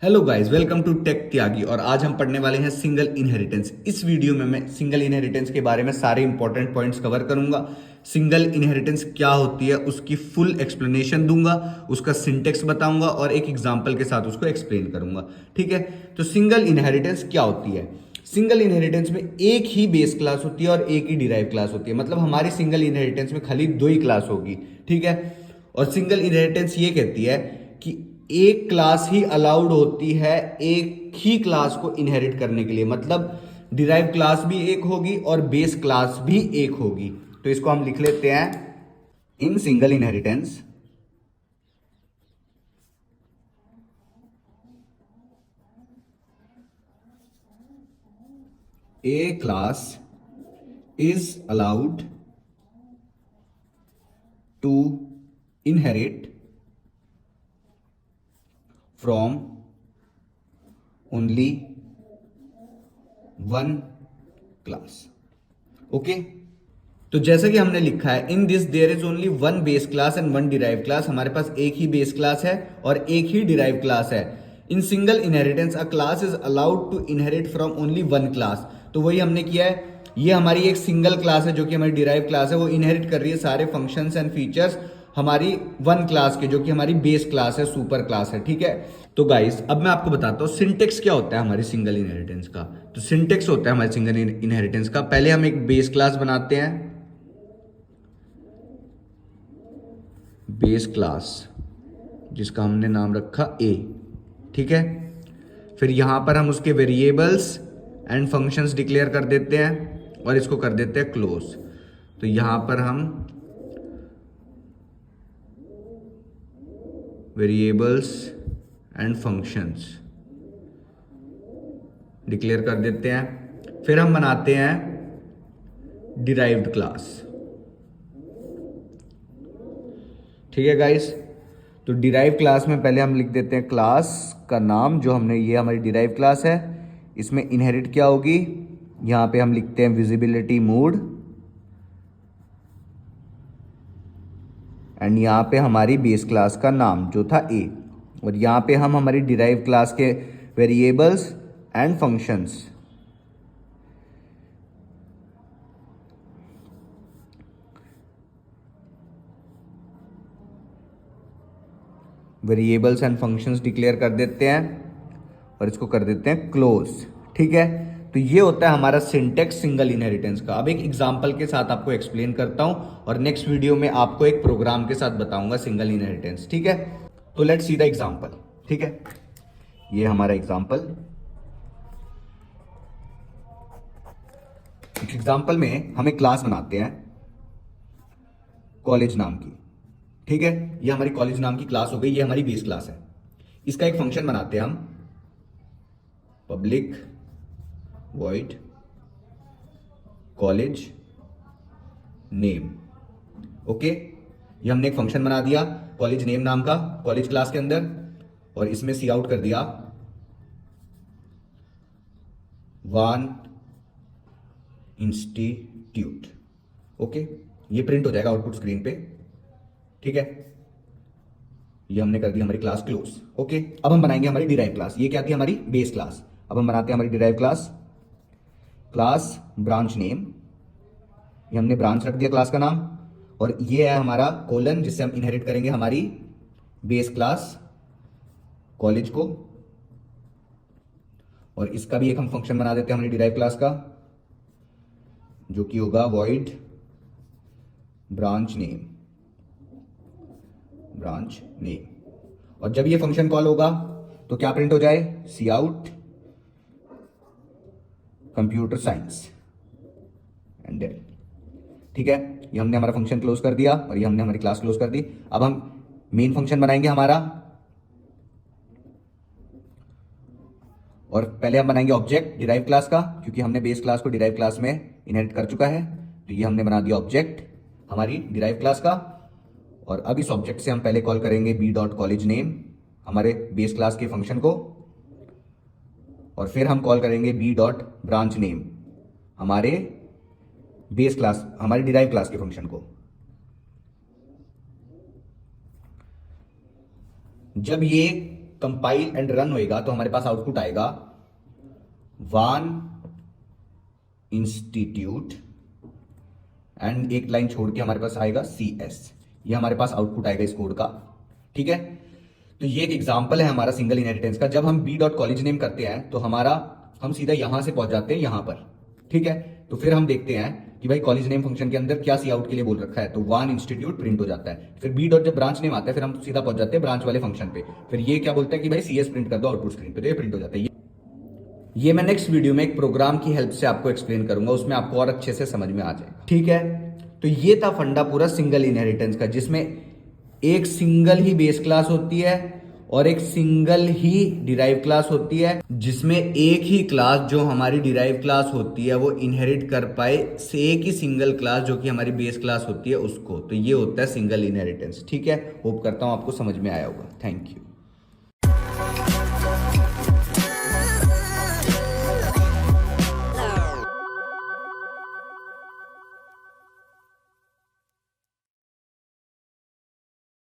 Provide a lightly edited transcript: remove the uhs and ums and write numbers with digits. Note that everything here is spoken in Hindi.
Hello guys, welcome to tech Tyagi. और आज हम पढ़ने वाले हैं सिंगल इनहेरिटेंस। इस वीडियो में मैं सिंगल इनहेरिटेंस के बारे में सारे इंपॉर्टेंट पॉइंट्स कवर करूंगा। सिंगल इनहेरिटेंस क्या होती है उसकी फुल एक्सप्लेनेशन दूंगा, उसका सिंटेक्स बताऊंगा और एक एग्जांपल के साथ उसको एक्सप्लेन करूंगा। ठीक है, तो सिंगल इनहेरिटेंस क्या होती है? सिंगल इनहेरिटेंस में एक ही बेस क्लास होती है और एक ही डिराइव क्लास होती है। मतलब हमारी सिंगल इनहेरिटेंस में खाली दो ही क्लास होगी। ठीक है, और सिंगल इनहेरिटेंस ये कहती है कि एक क्लास ही अलाउड होती है एक ही क्लास को इनहेरिट करने के लिए। मतलब डिराइव क्लास भी एक होगी और बेस क्लास भी एक होगी। तो इसको हम लिख लेते हैं, in single inheritance a class is allowed to inherit from only one class. Okay, तो जैसा कि हमने लिखा है, in this there is only one base class and one derive class. हमारे पास एक ही बेस क्लास है और एक ही डिराइव क्लास है। In single inheritance a class is allowed to inherit from only one class. तो वही हमने किया है, ये हमारी एक सिंगल क्लास है जो कि हमारी डिराइव क्लास है, वो इनहेरिट कर रही है सारे फंक्शंस एंड फीचर्स हमारी वन क्लास के, जो कि हमारी बेस क्लास है, सुपर क्लास है। ठीक है, तो गाइस अब मैं आपको बताता हूँ सिंटेक्स क्या होता है हमारी सिंगल इनहेरिटेंस का। तो सिंटेक्स होता है हमारी सिंगल इनहेरिटेंस का, पहले हम एक बेस क्लास बनाते हैं, बेस क्लास जिसका हमने नाम रखा ए। ठीक है, फिर यहां पर हम उसके वेरिएबल्स एंड फंक्शंस डिक्लेयर कर देते हैं और इसको कर देते हैं क्लोज। तो यहां पर हम वेरिएबल्स एंड फंक्शंस डिक्लेयर कर देते हैं। फिर हम बनाते हैं डिराइव्ड क्लास। ठीक है गाइस, तो डिराइव क्लास में पहले हम लिख देते हैं क्लास का नाम, जो हमने, ये हमारी डिराइव क्लास है। इसमें इनहेरिट क्या होगी, यहां पे हम लिखते हैं विजिबिलिटी मोड, एंड यहां पे हमारी बेस क्लास का नाम जो था ए, और यहां पे हम हमारी डिराइव क्लास के variables and functions variables and functions declare कर देते हैं और इसको कर देते हैं क्लोज। ठीक है, तो ये होता है हमारा सिंटेक्स सिंगल इनहेरिटेंस का। अब एक एग्जांपल के साथ आपको एक्सप्लेन करता हूं और नेक्स्ट वीडियो में आपको एक प्रोग्राम के साथ बताऊंगा सिंगल इनहेरिटेंस। ठीक है, तो लेट्स सी द एग्जांपल। ठीक है, ये हमारा एग्जांपल। एग्जांपल में हम एक क्लास बनाते हैं कॉलेज नाम की। ठीक है, ये हमारी कॉलेज नाम की क्लास हो गई, ये हमारी बेस क्लास है। इसका एक फंक्शन बनाते हैं हम, public void college name. Okay, ये हमने एक फंक्शन बना दिया कॉलेज नेम नाम का कॉलेज क्लास के अंदर, और इसमें सी आउट कर दिया वन इंस्टीट्यूट। ओके, ये प्रिंट हो जाएगा आउटपुट स्क्रीन पे। ठीक है, ये हमने कर दिया हमारी क्लास क्लोज। ओके, अब हम बनाएंगे हमारी डिराइव क्लास। ये क्या थी, हमारी बेस क्लास। अब हम बनाते हैं हमारी derive class, class branch name, ये हमने ब्रांच रख दिया क्लास का नाम, और ये है हमारा कोलन जिससे हम इनहेरिट करेंगे हमारी बेस क्लास कॉलेज को। और इसका भी एक हम फंक्शन बना देते हैं हमारी डिराइव क्लास का, जो कि होगा void branch name, branch name. और जब ये फंक्शन कॉल होगा तो क्या प्रिंट हो जाए, see out computer science and dell. ठीक है, ये हमने हमारा फंक्शन क्लोज कर दिया और ये हमने हमारी क्लास क्लोज कर दी। अब हम मेन फंक्शन बनाएंगे हमारा, और पहले हम बनाएंगे ऑब्जेक्ट डिराइव क्लास का, क्योंकि हमने बेस क्लास को डिराइव क्लास में इनहेरिट कर चुका है। तो ये हमने बना दिया ऑब्जेक्ट हमारी डिराइव क्लास का, और अब इस ऑब्जेक्ट से हम पहले कॉल करेंगे बी डॉट कॉलेज नेम, हमारे बेस क्लास के फंक्शन को, और फिर हम कॉल करेंगे बी डॉट ब्रांच नेम, हमारे बेस क्लास, हमारे डिराइव क्लास के फंक्शन को। जब ये कंपाइल एंड रन होएगा तो हमारे पास आउटपुट आएगा वन इंस्टीट्यूट एंड एक लाइन छोड़ के हमारे पास आएगा CS। ये हमारे पास आउटपुट आएगा इस कोड का, ठीक है। तो ये एक एग्जांपल है हमारा सिंगल इनहेरिटेंस का। जब हम b.कॉलेज नेम करते हैं तो हम सीधा यहां से पहुंच जाते हैं यहां पर, ठीक है। तो फिर हम देखते हैं कि भाई कॉलेज नेम फंक्शन के अंदर क्या सी आउट के लिए बोल रखा है, तो वन इंस्टीट्यूट प्रिंट हो जाता है। फिर b. जब ब्रांच नेम आता है फिर हम सीधा पहुंच जाते हैं ब्रांच वाले फंक्शन पे, फिर ये क्या बोलता है कि भाई CS प्रिंट कर दो आउटपुट स्क्रीन पे, तो ये प्रिंट हो जाता है। ये मैं नेक्स्ट वीडियो में एक प्रोग्राम की हेल्प से आपको एक्सप्लेन करूंगा, उसमें आपको और अच्छे से समझ में आ जाएगा, ठीक है। तो ये था फंडा पूरा सिंगल इनहेरिटेंस का, जिसमें एक सिंगल ही बेस क्लास होती है और एक सिंगल ही डिराइव क्लास होती है, जिसमें एक ही क्लास जो हमारी डिराइव क्लास होती है वो इनहेरिट कर पाए से एक ही सिंगल क्लास जो कि हमारी बेस क्लास होती है उसको। तो ये होता है सिंगल इनहेरिटेंस, ठीक है। होप करता हूं आपको समझ में आया होगा। Thank you.